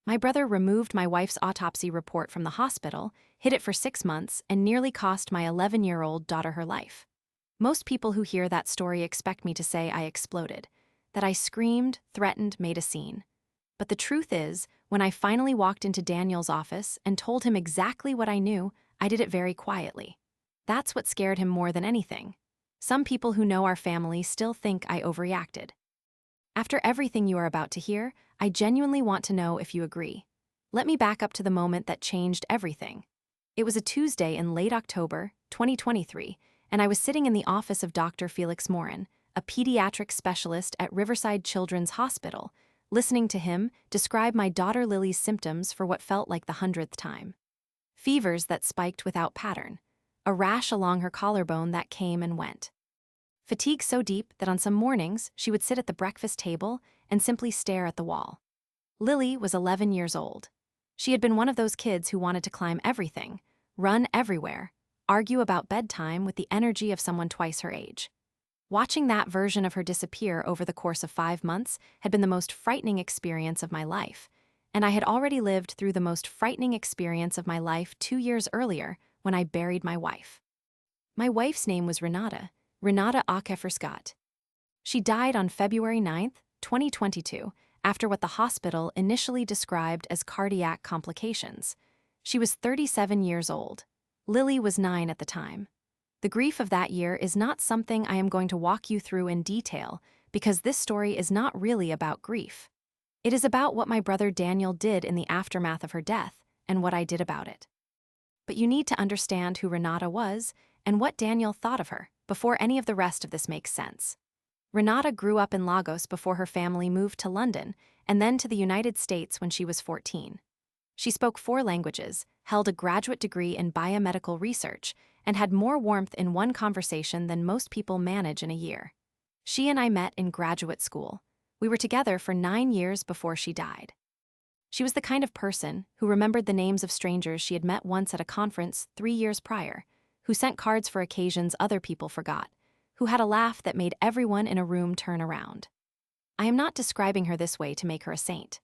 My brother removed my wife's autopsy report from the hospital, hid it for 6 months, and nearly cost my 11-year-old daughter her life. Most people who hear that story expect me to say I exploded, that I screamed, threatened, made a scene. But the truth is, when I finally walked into Daniel's office and told him exactly what I knew, I did it very quietly. That's what scared him more than anything. Some people who know our family still think I overreacted. After everything you are about to hear, I genuinely want to know if you agree. Let me back up to the moment that changed everything. It was a Tuesday in late October, 2023, and I was sitting in the office of Dr. Felix Morin, a pediatric specialist at Riverside Children's Hospital, listening to him describe my daughter Lily's symptoms for what felt like the 100th time. Fevers that spiked without pattern, a rash along her collarbone that came and went. Fatigue so deep that on some mornings she would sit at the breakfast table and simply stare at the wall. Lily was 11 years old. She had been one of those kids who wanted to climb everything, run everywhere, argue about bedtime with the energy of someone twice her age. Watching that version of her disappear over the course of 5 months had been the most frightening experience of my life, and I had already lived through the most frightening experience of my life 2 years earlier when I buried my wife. My wife's name was Renata Scott. She died on February 9th, 2022, after what the hospital initially described as cardiac complications. She was 37 years old. Lily was 9 at the time. The grief of that year is not something I am going to walk you through in detail because this story is not really about grief. It is about what my brother Daniel did in the aftermath of her death and what I did about it. But you need to understand who Renata was and what Daniel thought of her before any of the rest of this makes sense. Renata grew up in Lagos before her family moved to London and then to the United States when she was 14. She spoke 4 languages, held a graduate degree in biomedical research, and had more warmth in one conversation than most people manage in a year. She and I met in graduate school. We were together for 9 years before she died. She was the kind of person who remembered the names of strangers she had met once at a conference 3 years prior, who sent cards for occasions other people forgot, who had a laugh that made everyone in a room turn around. I am not describing her this way to make her a saint.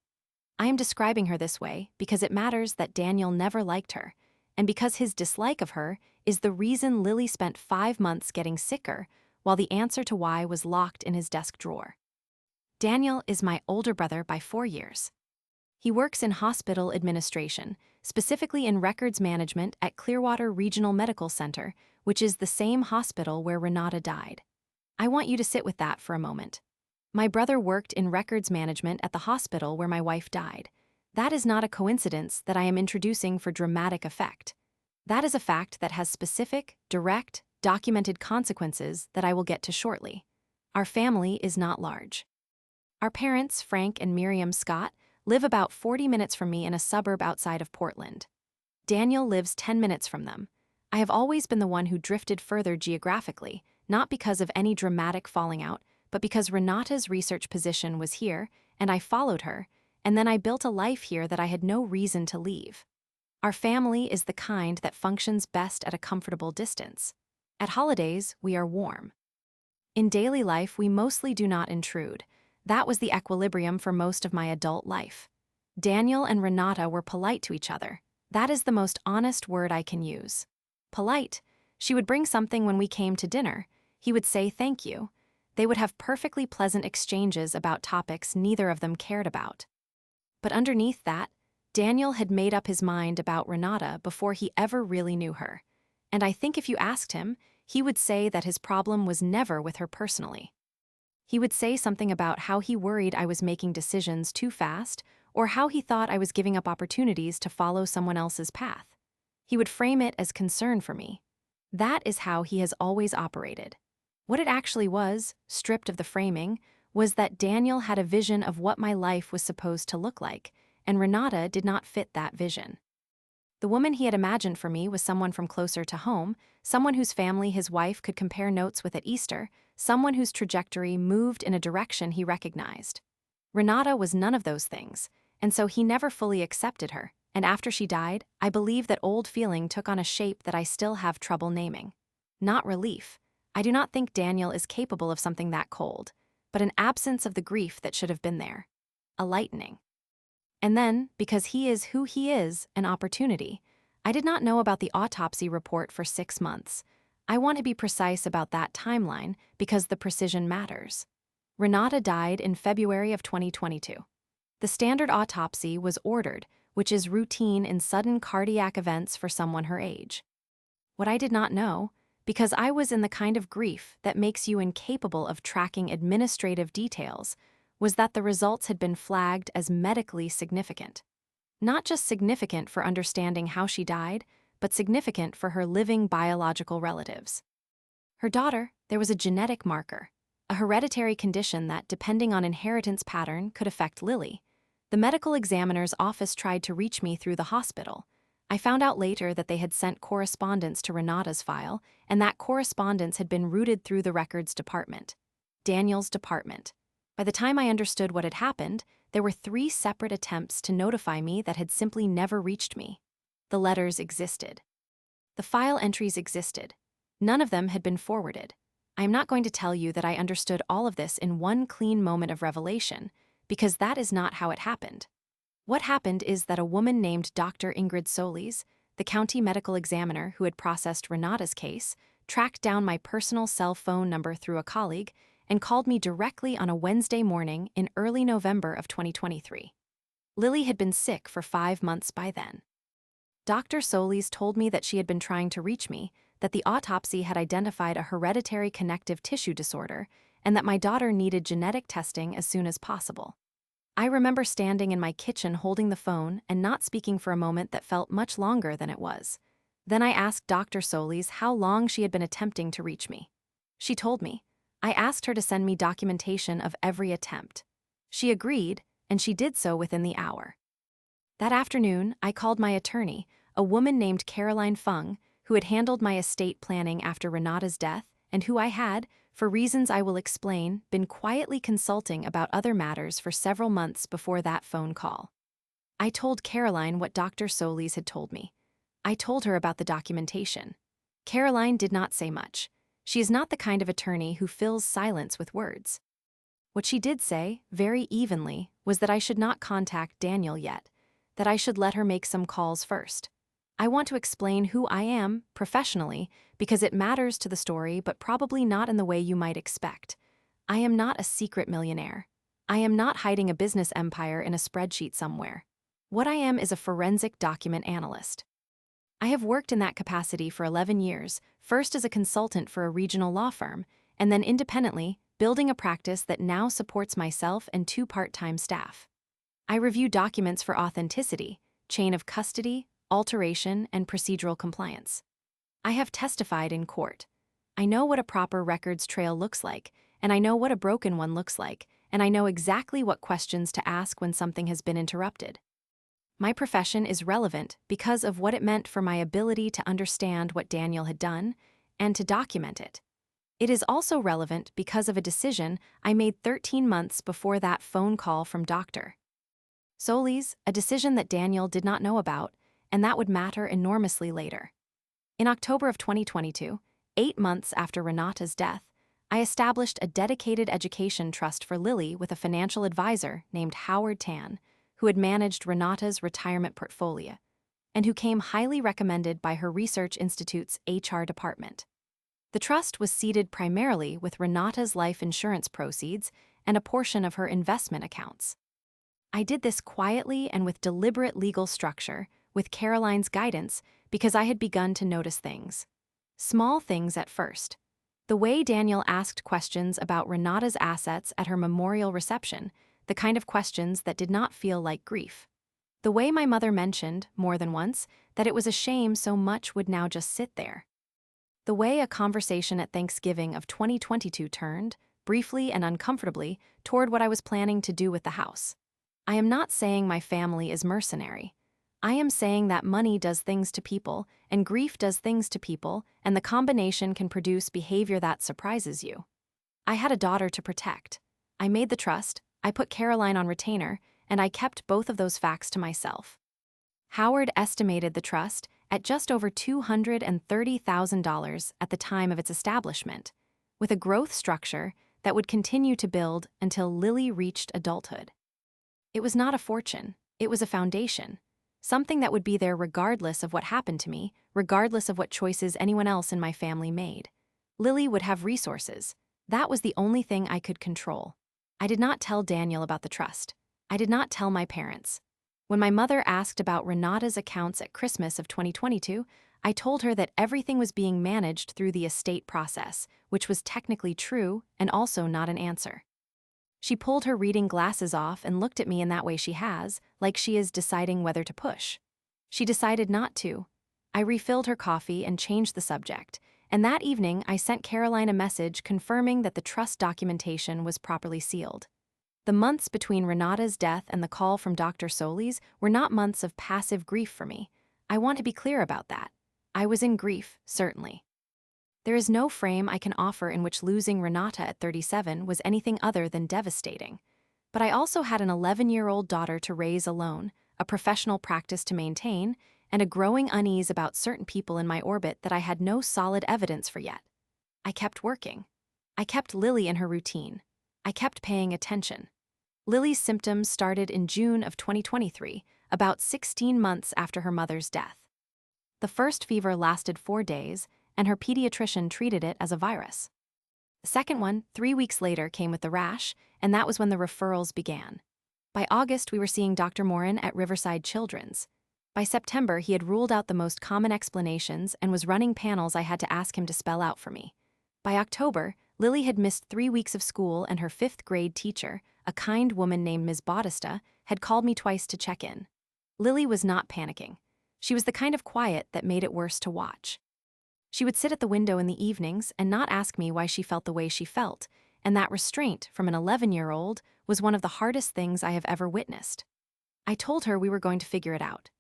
I am describing her this way because it matters that Daniel never liked her, and because his dislike of her is the reason Lily spent 5 months getting sicker, while the answer to why was locked in his desk drawer. Daniel is my older brother by 4 years. He works in hospital administration, specifically in records management at Clearwater Regional Medical Center, which is the same hospital where Renata died. I want you to sit with that for a moment. My brother worked in records management at the hospital where my wife died. That is not a coincidence that I am introducing for dramatic effect. That is a fact that has specific, direct, documented consequences that I will get to shortly. Our family is not large. Our parents, Frank and Miriam Scott, live about 40 minutes from me in a suburb outside of Portland. Daniel lives 10 minutes from them. I have always been the one who drifted further geographically, not because of any dramatic falling out, but because Renata's research position was here, and I followed her, and then I built a life here that I had no reason to leave. Our family is the kind that functions best at a comfortable distance. At holidays, we are warm. In daily life, we mostly do not intrude. That was the equilibrium for most of my adult life. Daniel and Renata were polite to each other. That is the most honest word I can use. Polite. She would bring something when we came to dinner. He would say thank you. They would have perfectly pleasant exchanges about topics neither of them cared about. But underneath that, Daniel had made up his mind about Renata before he ever really knew her. And I think if you asked him, he would say that his problem was never with her personally. He would say something about how he worried I was making decisions too fast, or how he thought I was giving up opportunities to follow someone else's path. He would frame it as concern for me. That is how he has always operated. What it actually was, stripped of the framing, was that Daniel had a vision of what my life was supposed to look like, and Renata did not fit that vision. The woman he had imagined for me was someone from closer to home, someone whose family his wife could compare notes with at Easter, someone whose trajectory moved in a direction he recognized. Renata was none of those things, and so he never fully accepted her, and after she died, I believe that old feeling took on a shape that I still have trouble naming. Not relief. I do not think Daniel is capable of something that cold, but an absence of the grief that should have been there. A lightening. And then, because he is who he is, an opportunity. I did not know about the autopsy report for 6 months. I want to be precise about that timeline because the precision matters. Renata died in February of 2022. The standard autopsy was ordered, which is routine in sudden cardiac events for someone her age. What I did not know, because I was in the kind of grief that makes you incapable of tracking administrative details, was that the results had been flagged as medically significant. Not just significant for understanding how she died, but significant for her living biological relatives. Her daughter, there was a genetic marker, a hereditary condition that, depending on inheritance pattern, could affect Lily. The medical examiner's office tried to reach me through the hospital. I found out later that they had sent correspondence to Renata's file, and that correspondence had been routed through the records department. Daniel's department. By the time I understood what had happened, there were 3 separate attempts to notify me that had simply never reached me. The letters existed. The file entries existed. None of them had been forwarded. I am not going to tell you that I understood all of this in one clean moment of revelation, because that is not how it happened. What happened is that a woman named Dr. Ingrid Solis, the county medical examiner who had processed Renata's case, tracked down my personal cell phone number through a colleague and called me directly on a Wednesday morning in early November of 2023. Lily had been sick for 5 months by then. Dr. Solis told me that she had been trying to reach me, that the autopsy had identified a hereditary connective tissue disorder, and that my daughter needed genetic testing as soon as possible. I remember standing in my kitchen holding the phone and not speaking for a moment that felt much longer than it was. Then I asked Dr. Solis how long she had been attempting to reach me. She told me. I asked her to send me documentation of every attempt. She agreed, and she did so within the hour. That afternoon, I called my attorney, a woman named Caroline Fung, who had handled my estate planning after Renata's death, and who I had, for reasons I will explain, been quietly consulting about other matters for several months before that phone call. I told Caroline what Dr. Solis had told me. I told her about the documentation. Caroline did not say much. She is not the kind of attorney who fills silence with words. What she did say, very evenly, was that I should not contact Daniel yet, that I should let her make some calls first. I want to explain who I am, professionally, because it matters to the story, but probably not in the way you might expect. I am not a secret millionaire. I am not hiding a business empire in a spreadsheet somewhere. What I am is a forensic document analyst. I have worked in that capacity for 11 years, first as a consultant for a regional law firm, and then independently, building a practice that now supports myself and 2 part-time staff. I review documents for authenticity, chain of custody, alteration, and procedural compliance. I have testified in court. I know what a proper records trail looks like, and I know what a broken one looks like, and I know exactly what questions to ask when something has been interrupted. My profession is relevant because of what it meant for my ability to understand what Daniel had done and to document it. It is also relevant because of a decision I made 13 months before that phone call from Dr. Solis, a decision that Daniel did not know about, and that would matter enormously later. In October of 2022, 8 months after Renata's death, I established a dedicated education trust for Lily with a financial advisor named Howard Tan, who had managed Renata's retirement portfolio, and who came highly recommended by her research institute's HR department. The trust was seeded primarily with Renata's life insurance proceeds and a portion of her investment accounts. I did this quietly and with deliberate legal structure, with Caroline's guidance, because I had begun to notice things. Small things at first. The way Daniel asked questions about Renata's assets at her memorial reception, the kind of questions that did not feel like grief. The way my mother mentioned, more than once, that it was a shame so much would now just sit there. The way a conversation at Thanksgiving of 2022 turned, briefly and uncomfortably, toward what I was planning to do with the house. I am not saying my family is mercenary. I am saying that money does things to people, and grief does things to people, and the combination can produce behavior that surprises you. I had a daughter to protect. I made the trust, I put Caroline on retainer, and I kept both of those facts to myself. Howard estimated the trust at just over $230,000 at the time of its establishment, with a growth structure that would continue to build until Lily reached adulthood. It was not a fortune. It was a foundation. Something that would be there regardless of what happened to me, regardless of what choices anyone else in my family made. Lily would have resources. That was the only thing I could control. I did not tell Daniel about the trust. I did not tell my parents. When my mother asked about Renata's accounts at Christmas of 2022, I told her that everything was being managed through the estate process, which was technically true and also not an answer. She pulled her reading glasses off and looked at me in that way she has, like she is deciding whether to push. She decided not to. I refilled her coffee and changed the subject, and that evening I sent Caroline a message confirming that the trust documentation was properly sealed. The months between Renata's death and the call from Dr. Solis were not months of passive grief for me. I want to be clear about that. I was in grief, certainly. There is no frame I can offer in which losing Renata at 37 was anything other than devastating. But I also had an 11-year-old daughter to raise alone, a professional practice to maintain, and a growing unease about certain people in my orbit that I had no solid evidence for yet. I kept working. I kept Lily in her routine. I kept paying attention. Lily's symptoms started in June of 2023, about 16 months after her mother's death. The first fever lasted 4 days, and her pediatrician treated it as a virus. The second one, 3 weeks later, came with the rash, and that was when the referrals began. By August, we were seeing Dr. Morin at Riverside Children's. By September, he had ruled out the most common explanations and was running panels I had to ask him to spell out for me. By October, Lily had missed 3 weeks of school, and her 5th grade teacher, a kind woman named Ms. Bautista, had called me twice to check in. Lily was not panicking. She was the kind of quiet that made it worse to watch. She would sit at the window in the evenings and not ask me why she felt the way she felt, and that restraint from an 11-year-old was one of the hardest things I have ever witnessed. I told her we were going to figure it out.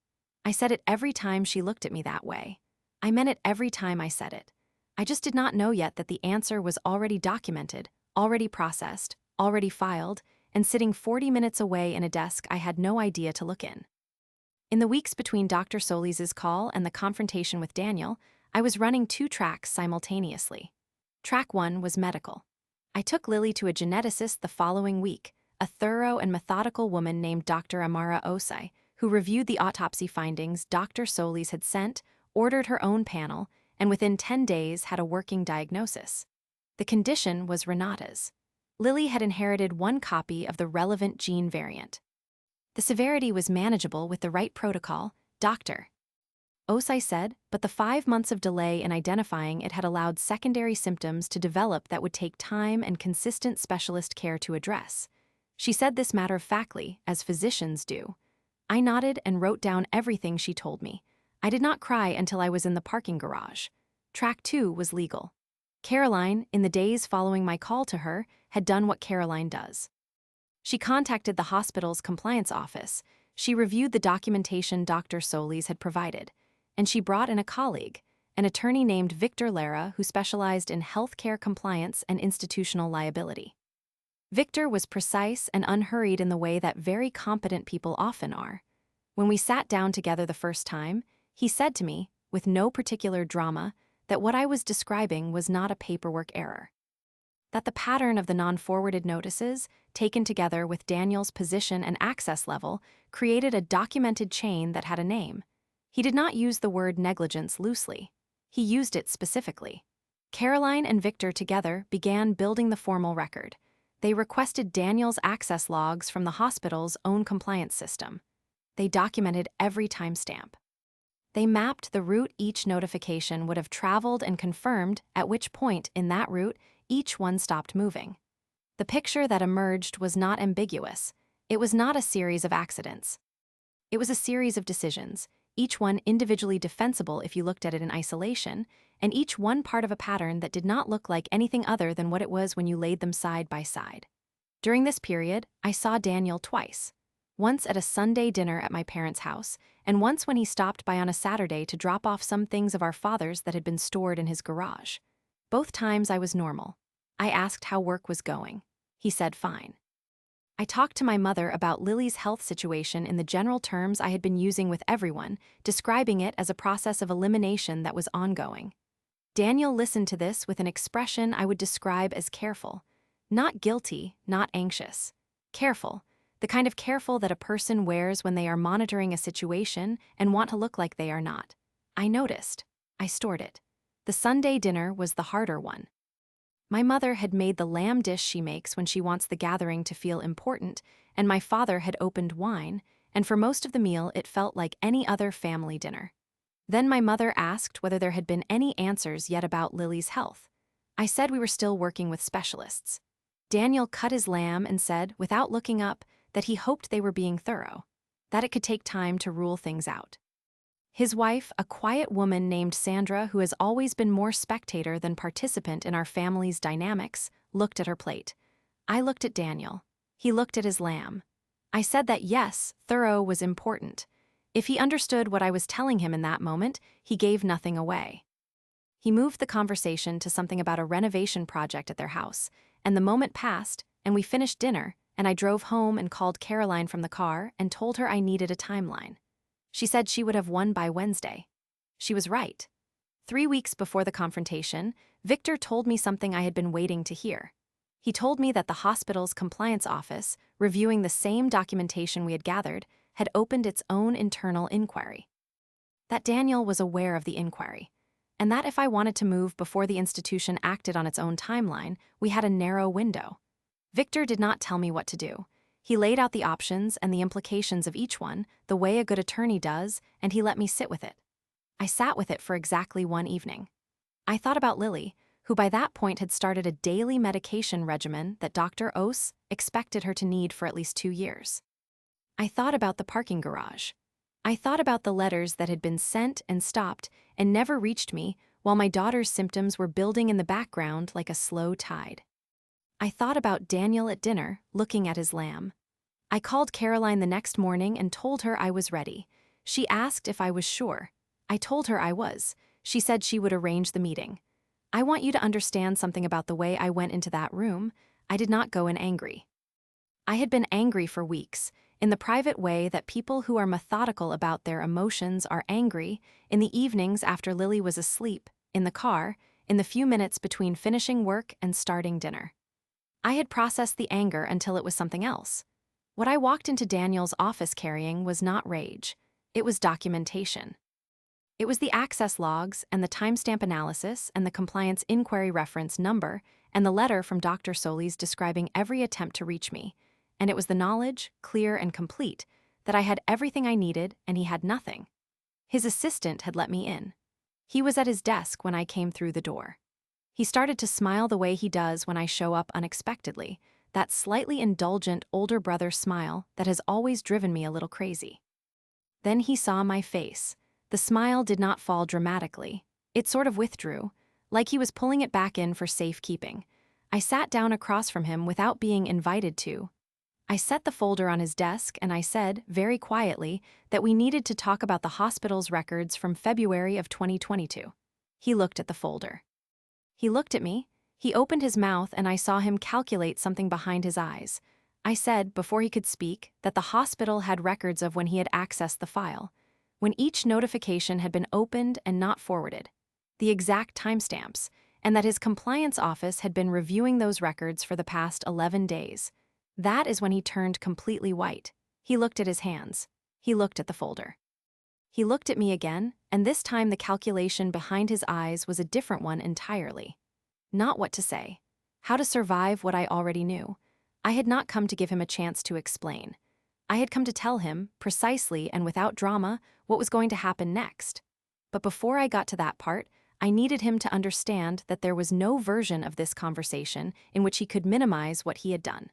I said it every time she looked at me that way. I meant it every time I said it. I just did not know yet that the answer was already documented, already processed, already filed, and sitting 40 minutes away in a desk I had no idea to look in. In the weeks between Dr. Solis's call and the confrontation with Daniel, I was running 2 tracks simultaneously. Track 1 was medical. I took Lily to a geneticist the following week, a thorough and methodical woman named Dr. Amara Osai, who reviewed the autopsy findings Dr. Solis had sent, ordered her own panel, and within 10 days had a working diagnosis. The condition was Renata's. Lily had inherited 1 copy of the relevant gene variant. The severity was manageable with the right protocol, Dr. Osai said, but the 5 months of delay in identifying it had allowed secondary symptoms to develop that would take time and consistent specialist care to address. She said this matter-of-factly, as physicians do. I nodded and wrote down everything she told me. I did not cry until I was in the parking garage. Track 2 was legal. Caroline, in the days following my call to her, had done what Caroline does. She contacted the hospital's compliance office. She reviewed the documentation Dr. Solis had provided, and she brought in a colleague, an attorney named Victor Lara, who specialized in healthcare compliance and institutional liability. Victor was precise and unhurried in the way that very competent people often are. When we sat down together the first time, he said to me, with no particular drama, that what I was describing was not a paperwork error. That the pattern of the non-forwarded notices, taken together with Daniel's position and access level, created a documented chain that had a name. He did not use the word negligence loosely. He used it specifically. Caroline and Victor together began building the formal record. They requested Daniel's access logs from the hospital's own compliance system. They documented every timestamp. They mapped the route each notification would have traveled and confirmed at which point in that route each one stopped moving. The picture that emerged was not ambiguous. It was not a series of accidents. It was a series of decisions, each one individually defensible if you looked at it in isolation, and each one part of a pattern that did not look like anything other than what it was when you laid them side by side. During this period, I saw Daniel twice. Once at a Sunday dinner at my parents' house, and once when he stopped by on a Saturday to drop off some things of our father's that had been stored in his garage. Both times I was normal. I asked how work was going. He said fine. I talked to my mother about Lily's health situation in the general terms I had been using with everyone, describing it as a process of elimination that was ongoing. Daniel listened to this with an expression I would describe as careful. Not guilty, not anxious. Careful. The kind of careful that a person wears when they are monitoring a situation and want to look like they are not. I noticed. I stored it. The Sunday dinner was the harder one. My mother had made the lamb dish she makes when she wants the gathering to feel important, and my father had opened wine, and for most of the meal it felt like any other family dinner. Then my mother asked whether there had been any answers yet about Lily's health. I said we were still working with specialists. Daniel cut his lamb and said, without looking up, that he hoped they were being thorough, that it could take time to rule things out. His wife, a quiet woman named Sandra who has always been more spectator than participant in our family's dynamics, looked at her plate. I looked at Daniel. He looked at his lamb. I said that yes, thorough was important. If he understood what I was telling him in that moment, he gave nothing away. He moved the conversation to something about a renovation project at their house, and the moment passed, and we finished dinner, and I drove home and called Caroline from the car and told her I needed a timeline. She said she would have won by Wednesday. She was right. 3 weeks before the confrontation, Victor told me something I had been waiting to hear. He told me that the hospital's compliance office, reviewing the same documentation we had gathered, had opened its own internal inquiry. That Daniel was aware of the inquiry, and that if I wanted to move before the institution acted on its own timeline, we had a narrow window. Victor did not tell me what to do. He laid out the options and the implications of each one, the way a good attorney does, and he let me sit with it. I sat with it for exactly 1 evening. I thought about Lily, who by that point had started a daily medication regimen that Dr. Ose expected her to need for at least 2 years. I thought about the parking garage. I thought about the letters that had been sent and stopped and never reached me while my daughter's symptoms were building in the background like a slow tide. I thought about Daniel at dinner, looking at his lamb. I called Caroline the next morning and told her I was ready. She asked if I was sure. I told her I was. She said she would arrange the meeting. I want you to understand something about the way I went into that room. I did not go in angry. I had been angry for weeks, in the private way that people who are methodical about their emotions are angry, in the evenings after Lily was asleep, in the car, in the few minutes between finishing work and starting dinner. I had processed the anger until it was something else. What I walked into Daniel's office carrying was not rage. It was documentation. It was the access logs and the timestamp analysis and the compliance inquiry reference number and the letter from Dr. Solis describing every attempt to reach me. And it was the knowledge, clear and complete, that I had everything I needed and he had nothing. His assistant had let me in. He was at his desk when I came through the door. He started to smile the way he does when I show up unexpectedly, that slightly indulgent older brother smile that has always driven me a little crazy. Then he saw my face. The smile did not fall dramatically. It sort of withdrew, like he was pulling it back in for safekeeping. I sat down across from him without being invited to. I set the folder on his desk and I said, very quietly, that we needed to talk about the hospital's records from February of 2022. He looked at the folder. He looked at me, he opened his mouth and I saw him calculate something behind his eyes. I said, before he could speak, that the hospital had records of when he had accessed the file, when each notification had been opened and not forwarded, the exact timestamps, and that his compliance office had been reviewing those records for the past 11 days. That is when he turned completely white. He looked at his hands. He looked at the folder. He looked at me again, and this time the calculation behind his eyes was a different one entirely. Not what to say. How to survive what I already knew. I had not come to give him a chance to explain. I had come to tell him, precisely and without drama, what was going to happen next. But before I got to that part, I needed him to understand that there was no version of this conversation in which he could minimize what he had done.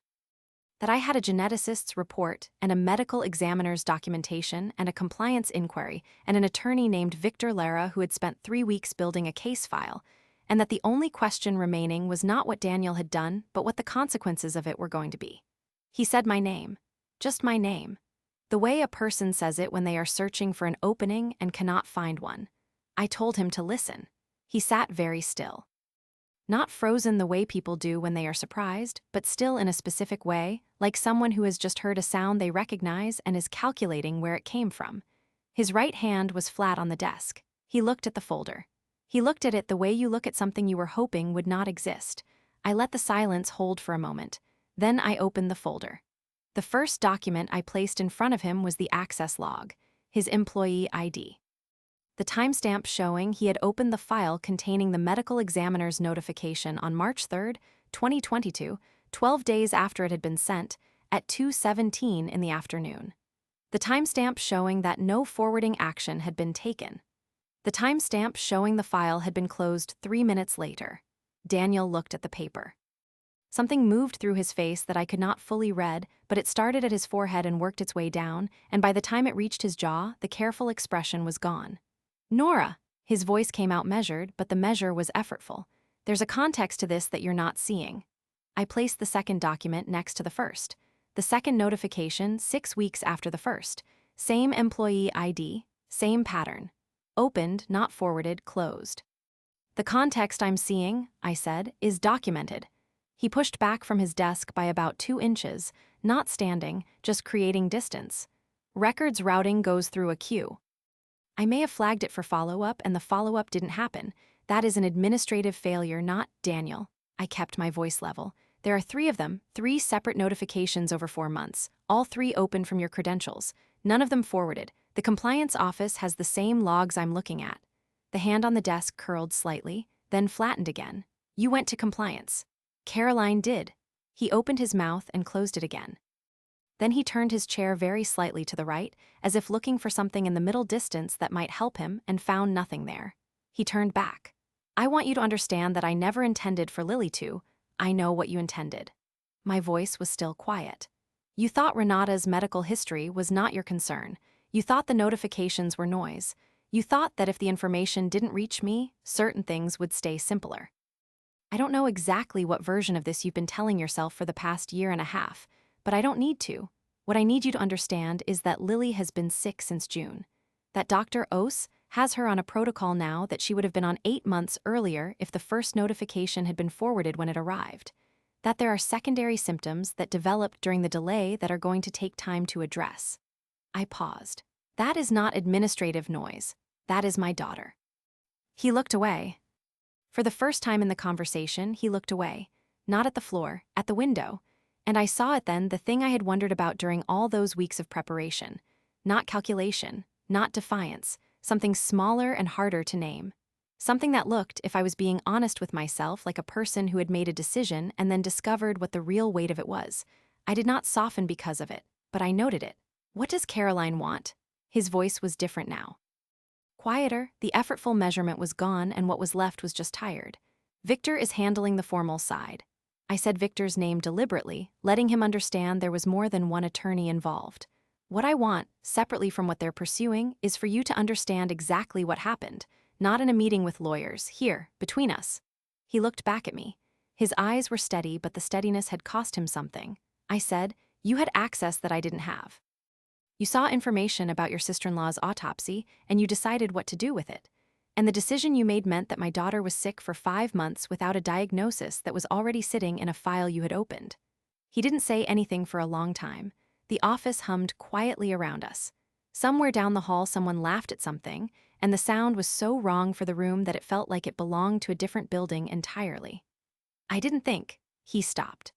That I had a geneticist's report and a medical examiner's documentation and a compliance inquiry and an attorney named Victor Lara who had spent 3 weeks building a case file, and that the only question remaining was not what Daniel had done, but what the consequences of it were going to be. He said my name. Just my name. The way a person says it when they are searching for an opening and cannot find one. I told him to listen. He sat very still. Not frozen the way people do when they are surprised, but still in a specific way, like someone who has just heard a sound they recognize and is calculating where it came from. His right hand was flat on the desk. He looked at the folder. He looked at it the way you look at something you were hoping would not exist. I let the silence hold for a moment. Then I opened the folder. The first document I placed in front of him was the access log, his employee ID. The timestamp showing he had opened the file containing the medical examiner's notification on March 3, 2022, 12 days after it had been sent, at 2:17 in the afternoon. The timestamp showing that no forwarding action had been taken. The timestamp showing the file had been closed 3 minutes later. Daniel looked at the paper. Something moved through his face that I could not fully read, but it started at his forehead and worked its way down, and by the time it reached his jaw, the careful expression was gone. Nora! His voice came out measured, but the measure was effortful. There's a context to this that you're not seeing. I placed the second document next to the first. The second notification 6 weeks after the first. Same employee ID, same pattern. Opened, not forwarded, closed. The context I'm seeing, I said, is documented. He pushed back from his desk by about 2 inches, not standing, just creating distance. Records routing goes through a queue. I may have flagged it for follow-up, and the follow-up didn't happen. That is an administrative failure, not Daniel. I kept my voice level. There are 3 of them, 3 separate notifications over 4 months, all 3 open from your credentials. None of them forwarded. The compliance office has the same logs I'm looking at. The hand on the desk curled slightly, then flattened again. You went to compliance. Caroline did. He opened his mouth and closed it again. Then he turned his chair very slightly to the right, as if looking for something in the middle distance that might help him, and found nothing there. He turned back. I want you to understand that I never intended for Lily to. I know what you intended. My voice was still quiet. You thought Renata's medical history was not your concern. You thought the notifications were noise. You thought that if the information didn't reach me, certain things would stay simpler. I don't know exactly what version of this you've been telling yourself for the past 1.5 years, but I don't need to. What I need you to understand is that Lily has been sick since June. That Dr. Ose has her on a protocol now that she would have been on 8 months earlier if the first notification had been forwarded when it arrived. That there are secondary symptoms that developed during the delay that are going to take time to address. I paused. That is not administrative noise. That is my daughter. He looked away. For the first time in the conversation, he looked away. Not at the floor, at the window. And I saw it then, the thing I had wondered about during all those weeks of preparation. Not calculation, not defiance, something smaller and harder to name. Something that looked, if I was being honest with myself, like a person who had made a decision and then discovered what the real weight of it was. I did not soften because of it, but I noted it. What does Caroline want? His voice was different now. Quieter, the effortful measurement was gone, and what was left was just tired. Victor is handling the formal side. I said Victor's name deliberately, letting him understand there was more than one attorney involved. What I want, separately from what they're pursuing, is for you to understand exactly what happened, not in a meeting with lawyers, here, between us. He looked back at me. His eyes were steady, but the steadiness had cost him something. I said, you had access that I didn't have. You saw information about your sister-in-law's autopsy, and you decided what to do with it. And the decision you made meant that my daughter was sick for 5 months without a diagnosis that was already sitting in a file you had opened. He didn't say anything for a long time. The office hummed quietly around us. Somewhere down the hall someone laughed at something, and the sound was so wrong for the room that it felt like it belonged to a different building entirely. I didn't think. He stopped.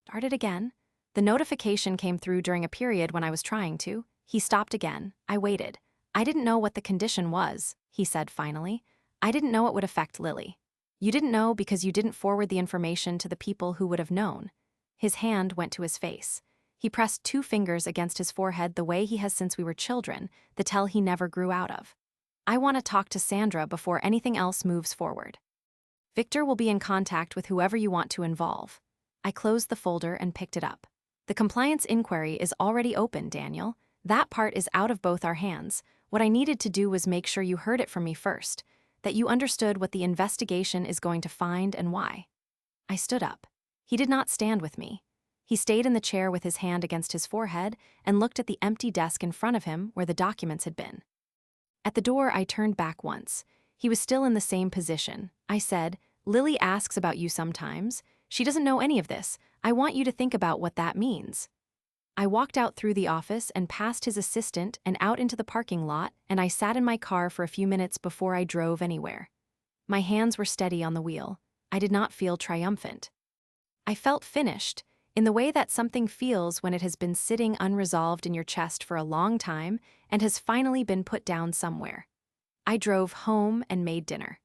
Started again. The notification came through during a period when I was trying to. He stopped again. I waited. I didn't know what the condition was, he said finally. I didn't know it would affect Lily. You didn't know because you didn't forward the information to the people who would have known. His hand went to his face. He pressed 2 fingers against his forehead the way he has since we were children, the tell he never grew out of. I want to talk to Sandra before anything else moves forward. Victor will be in contact with whoever you want to involve. I closed the folder and picked it up. The compliance inquiry is already open, Daniel. That part is out of both our hands. What I needed to do was make sure you heard it from me first, that you understood what the investigation is going to find and why. I stood up. He did not stand with me. He stayed in the chair with his hand against his forehead and looked at the empty desk in front of him where the documents had been. At the door, I turned back once. He was still in the same position. I said, Lily asks about you sometimes. She doesn't know any of this. I want you to think about what that means. I walked out through the office and past his assistant and out into the parking lot, and I sat in my car for a few minutes before I drove anywhere. My hands were steady on the wheel. I did not feel triumphant. I felt finished. in the way that something feels when it has been sitting unresolved in your chest for a long time and has finally been put down somewhere. I drove home and made dinner.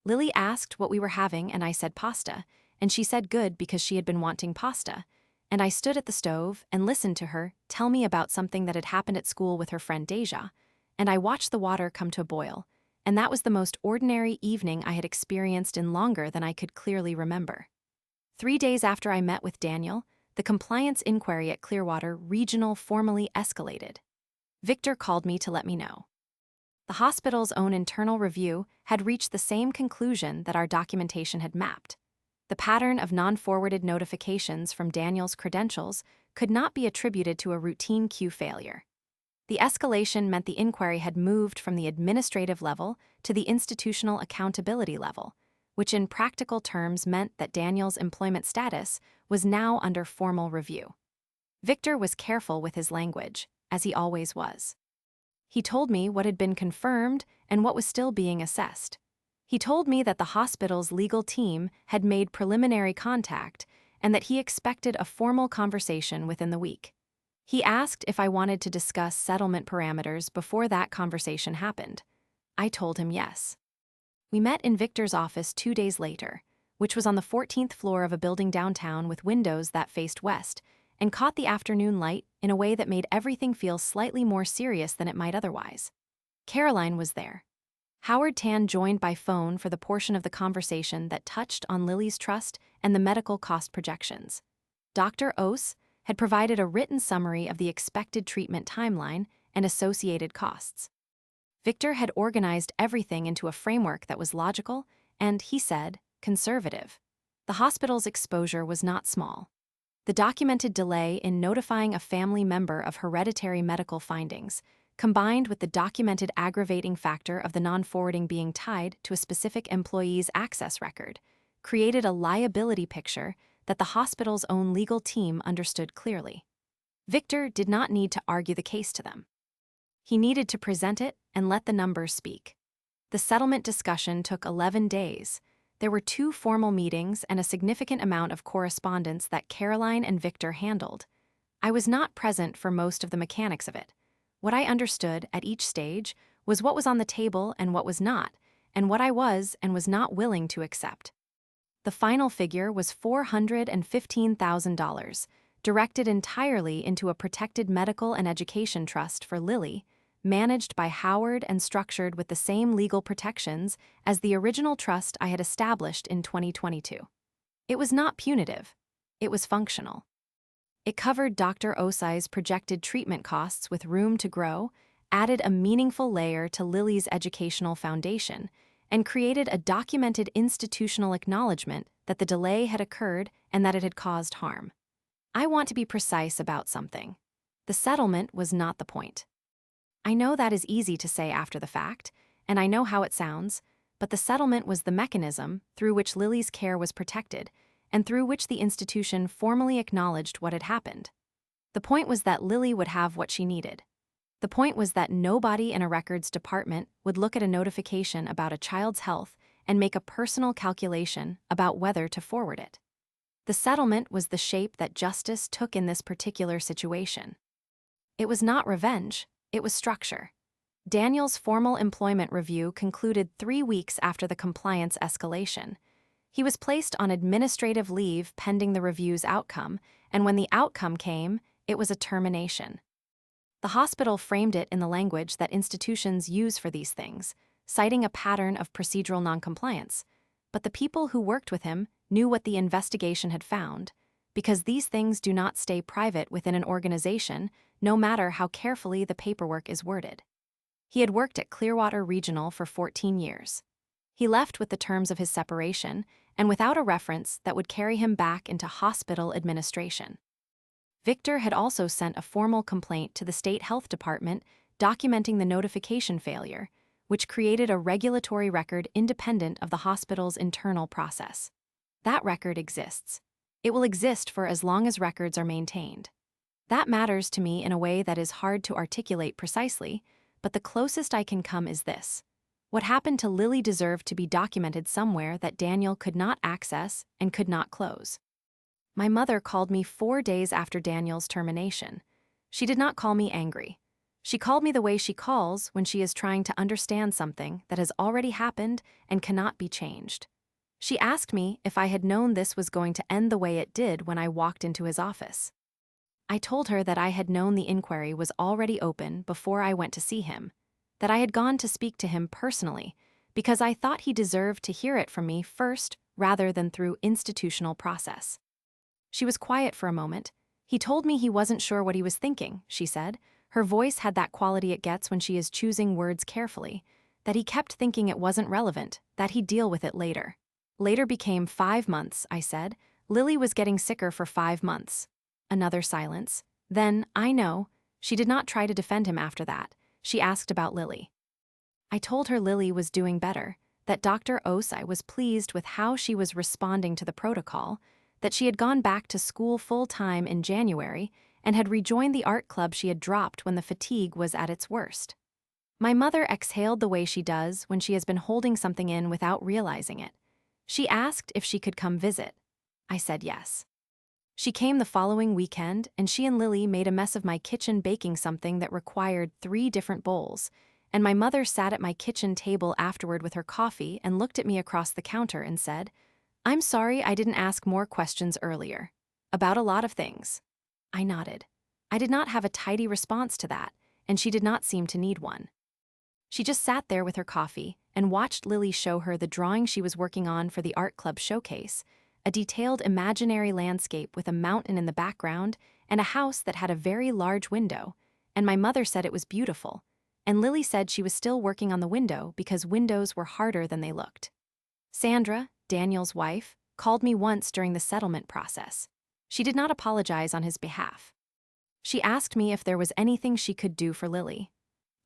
Lily asked what we were having, and I said pasta, and she said good because she had been wanting pasta. And I stood at the stove and listened to her tell me about something that had happened at school with her friend Deja, and I watched the water come to a boil, and that was the most ordinary evening I had experienced in longer than I could clearly remember. 3 days after I met with Daniel, the compliance inquiry at Clearwater Regional formally escalated. Victor called me to let me know. The hospital's own internal review had reached the same conclusion that our documentation had mapped. The pattern of non-forwarded notifications from Daniel's credentials could not be attributed to a routine queue failure. The escalation meant the inquiry had moved from the administrative level to the institutional accountability level, which in practical terms meant that Daniel's employment status was now under formal review. Victor was careful with his language, as he always was. He told me what had been confirmed and what was still being assessed. He told me that the hospital's legal team had made preliminary contact and that he expected a formal conversation within the week. He asked if I wanted to discuss settlement parameters before that conversation happened. I told him yes. We met in Victor's office 2 days later, which was on the 14th floor of a building downtown with windows that faced west, and caught the afternoon light in a way that made everything feel slightly more serious than it might otherwise. Caroline was there. Howard Tan joined by phone for the portion of the conversation that touched on Lily's trust and the medical cost projections. Dr. Ose had provided a written summary of the expected treatment timeline and associated costs. Victor had organized everything into a framework that was logical and, he said, conservative. The hospital's exposure was not small. The documented delay in notifying a family member of hereditary medical findings, combined with the documented aggravating factor of the non-forwarding being tied to a specific employee's access record, created a liability picture that the hospital's own legal team understood clearly. Victor did not need to argue the case to them. He needed to present it and let the numbers speak. The settlement discussion took 11 days. There were 2 formal meetings and a significant amount of correspondence that Caroline and Victor handled. I was not present for most of the mechanics of it. What I understood at each stage was what was on the table and what was not, and what I was and was not willing to accept. The final figure was $415,000, directed entirely into a protected medical and education trust for Lily, managed by Howard and structured with the same legal protections as the original trust I had established in 2022. It was not punitive. It was functional. It covered Dr. Osai's projected treatment costs with room to grow, added a meaningful layer to Lily's educational foundation, and created a documented institutional acknowledgement that the delay had occurred and that it had caused harm. I want to be precise about something. The settlement was not the point. I know that is easy to say after the fact, and I know how it sounds, but the settlement was the mechanism through which Lily's care was protected and through which the institution formally acknowledged what had happened. The point was that Lily would have what she needed. The point was that nobody in a records department would look at a notification about a child's health and make a personal calculation about whether to forward it. The settlement was the shape that justice took in this particular situation. It was not revenge. It was structure. Daniel's formal employment review concluded 3 weeks after the compliance escalation. He was placed on administrative leave pending the review's outcome, and when the outcome came, it was a termination. The hospital framed it in the language that institutions use for these things, citing a pattern of procedural noncompliance. But the people who worked with him knew what the investigation had found, because these things do not stay private within an organization, no matter how carefully the paperwork is worded. He had worked at Clearwater Regional for 14 years. He left with the terms of his separation and without a reference that would carry him back into hospital administration. Victor had also sent a formal complaint to the state health department documenting the notification failure, which created a regulatory record independent of the hospital's internal process. That record exists. It will exist for as long as records are maintained. That matters to me in a way that is hard to articulate precisely, but the closest I can come is this. What happened to Lily deserved to be documented somewhere that Daniel could not access and could not close. My mother called me 4 days after Daniel's termination. She did not call me angry. She called me the way she calls when she is trying to understand something that has already happened and cannot be changed. She asked me if I had known this was going to end the way it did when I walked into his office. I told her that I had known the inquiry was already open before I went to see him, that I had gone to speak to him personally, because I thought he deserved to hear it from me first rather than through institutional process. She was quiet for a moment. He told me he wasn't sure what he was thinking, she said. Her voice had that quality it gets when she is choosing words carefully, that he kept thinking it wasn't relevant, that he'd deal with it later. Later became 5 months, I said. Lily was getting sicker for 5 months. Another silence. Then, I know. She did not try to defend him after that. She asked about Lily. I told her Lily was doing better, that Dr. Osai was pleased with how she was responding to the protocol, that she had gone back to school full-time in January and had rejoined the art club she had dropped when the fatigue was at its worst. My mother exhaled the way she does when she has been holding something in without realizing it. She asked if she could come visit. I said yes. She came the following weekend, and she and Lily made a mess of my kitchen baking something that required 3 different bowls, and my mother sat at my kitchen table afterward with her coffee and looked at me across the counter and said, "I'm sorry I didn't ask more questions earlier. About a lot of things." I nodded. I did not have a tidy response to that, and she did not seem to need one. She just sat there with her coffee and watched Lily show her the drawing she was working on for the art club showcase, a detailed imaginary landscape with a mountain in the background and a house that had a very large window, and my mother said it was beautiful, and Lily said she was still working on the window because windows were harder than they looked. Sandra, Daniel's wife, called me once during the settlement process. She did not apologize on his behalf. She asked me if there was anything she could do for Lily.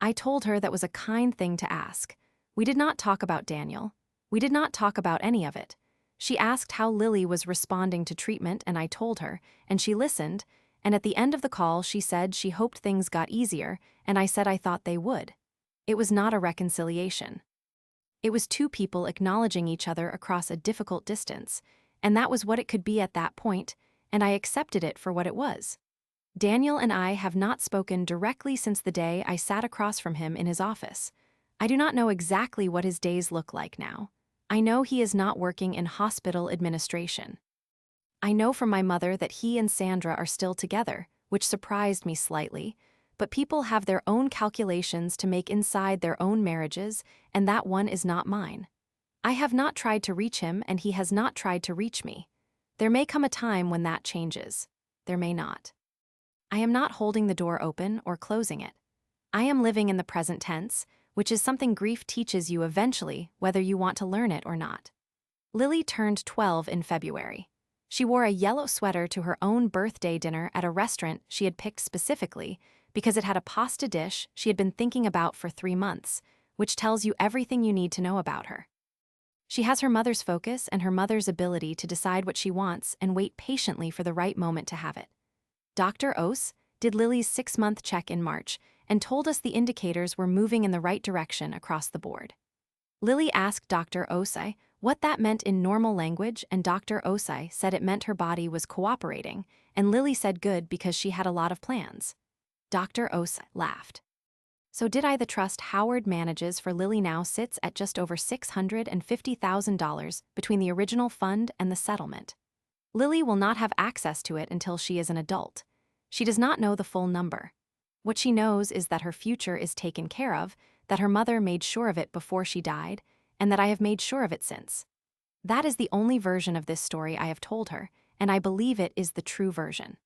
I told her that was a kind thing to ask. We did not talk about Daniel. We did not talk about any of it. She asked how Lily was responding to treatment, and I told her, and she listened, and at the end of the call she said she hoped things got easier, and I said I thought they would. It was not a reconciliation. It was 2 people acknowledging each other across a difficult distance, and that was what it could be at that point, and I accepted it for what it was. Daniel and I have not spoken directly since the day I sat across from him in his office. I do not know exactly what his days look like now. I know he is not working in hospital administration. I know from my mother that he and Sandra are still together, which surprised me slightly, but people have their own calculations to make inside their own marriages, and that one is not mine. I have not tried to reach him, and he has not tried to reach me. There may come a time when that changes. There may not. I am not holding the door open or closing it. I am living in the present tense, which is something grief teaches you eventually, whether you want to learn it or not. Lily turned 12 in February. She wore a yellow sweater to her own birthday dinner at a restaurant she had picked specifically because it had a pasta dish she had been thinking about for 3 months, which tells you everything you need to know about her. She has her mother's focus and her mother's ability to decide what she wants and wait patiently for the right moment to have it. Dr. Ose did Lily's 6-month check in March and told us the indicators were moving in the right direction across the board. Lily asked Dr. Osai what that meant in normal language, and Dr. Osai said it meant her body was cooperating, and Lily said good because she had a lot of plans. Dr. Osai laughed. So did I? The trust Howard manages for Lily now sits at just over $650,000 between the original fund and the settlement. Lily will not have access to it until she is an adult. She does not know the full number. What she knows is that her future is taken care of, that her mother made sure of it before she died, and that I have made sure of it since. That is the only version of this story I have told her, and I believe it is the true version.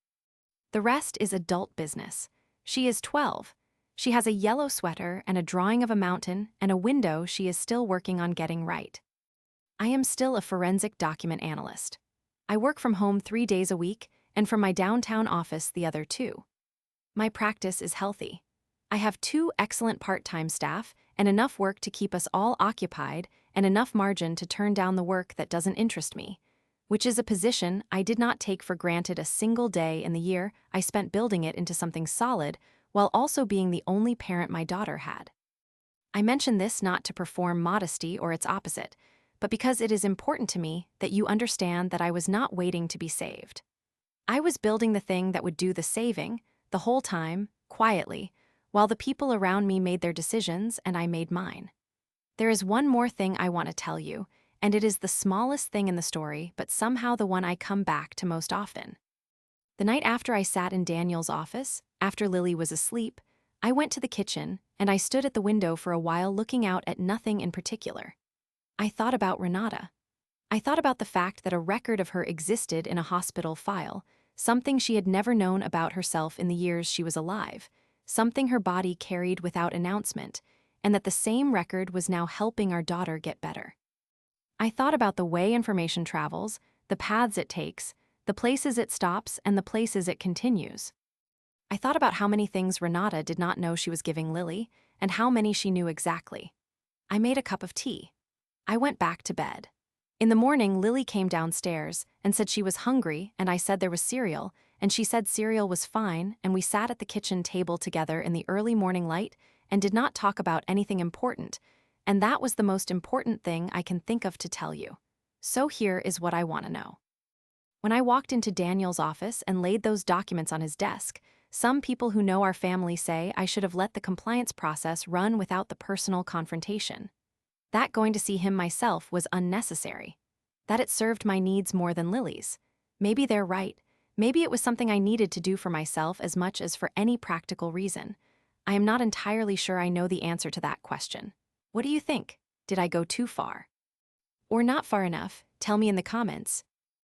The rest is adult business. She is 12. She has a yellow sweater and a drawing of a mountain and a window she is still working on getting right. I am still a forensic document analyst. I work from home 3 days a week and from my downtown office the other 2. My practice is healthy. I have 2 excellent part-time staff and enough work to keep us all occupied and enough margin to turn down the work that doesn't interest me, which is a position I did not take for granted a single day in the year I spent building it into something solid while also being the only parent my daughter had. I mention this not to perform modesty or its opposite, but because it is important to me that you understand that I was not waiting to be saved. I was building the thing that would do the saving, the whole time, quietly, while the people around me made their decisions and I made mine. There is one more thing I want to tell you, and it is the smallest thing in the story, but somehow the one I come back to most often. The night after I sat in Daniel's office, after Lily was asleep, I went to the kitchen and I stood at the window for a while looking out at nothing in particular. I thought about Renata. I thought about the fact that a record of her existed in a hospital file, something she had never known about herself in the years she was alive, something her body carried without announcement, and that the same record was now helping our daughter get better. I thought about the way information travels, the paths it takes, the places it stops, and the places it continues. I thought about how many things Renata did not know she was giving Lily, and how many she knew exactly. I made a cup of tea. I went back to bed. In the morning, Lily came downstairs and said she was hungry, and I said there was cereal, and she said cereal was fine, and we sat at the kitchen table together in the early morning light and did not talk about anything important, and that was the most important thing I can think of to tell you. So here is what I want to know. When I walked into Daniel's office and laid those documents on his desk, some people who know our family say I should have let the compliance process run without the personal confrontation. That going to see him myself was unnecessary. That it served my needs more than Lily's. Maybe they're right. Maybe it was something I needed to do for myself as much as for any practical reason. I am not entirely sure I know the answer to that question. What do you think? Did I go too far? Or not far enough? Tell me in the comments.